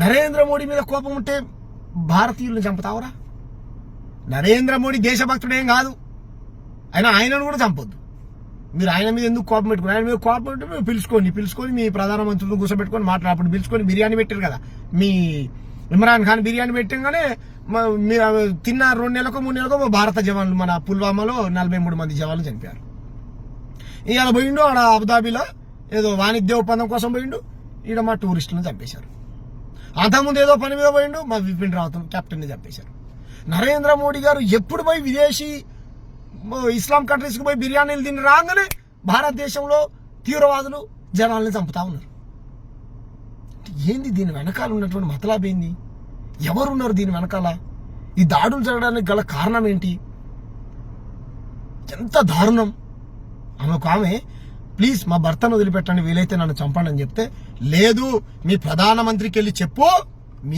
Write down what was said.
నరేంద్ర మోడీ మీద కోపం ఉంటే భారతీయులను చంపుతావురా? నరేంద్ర మోడీ దేశభక్తుడేం కాదు, ఆయనను కూడా చంపొద్దు. మీరు ఆయన మీద ఎందుకు కోపం పెట్టుకుని, ఆయన మీద కోపం పెట్టి మీరు పిలుచుకొని మీ ప్రధానమంత్రులను కూర్చోబెట్టుకొని మాట్లాడప్పుడు పిలుచుకొని బిర్యానీ పెట్టారు కదా. మీ ఇమ్రాన్ ఖాన్ బిర్యానీ పెట్టగానే తిన్న 2 నెలలకో 3 నెలలకో భారత జవాన్లు మన పుల్వామాలో 43 మంది జవాన్లు చనిపోయారు. ఇవాళ పోయిండు ఆడ అబుదాబిలో ఏదో వాణిజ్య ఒప్పందం కోసం పోయిండు, ఈడ మా టూరిస్టులను చంపేశారు. అంతకుముందు ఏదో పని మీద పోయిండు, మా విపిన్ రావత్ కెప్టెన్ని చంపేశారు. నరేంద్ర మోడీ గారు ఎప్పుడు పోయి విదేశీ ఇస్లాం కంట్రీస్కి పోయి బిర్యానీలు తిని రాగానే భారతదేశంలో తీవ్రవాదులు జనాల్ని చంపుతా ఉన్నారు. ఏంది దీని వెనకాల ఉన్నటువంటి మతలాబ్ ఏంది? ఎవరున్నారు దీని వెనకాల? ఈ దాడులు జరగడానికి గల కారణం ఏంటి? ఎంత దారుణం! ఆమె ప్లీజ్ మా భర్తను వదిలిపెట్టండి, వీలైతే నన్ను చంపండి అని చెప్తే, లేదు మీ ప్రధానమంత్రికి వెళ్ళి చెప్పు,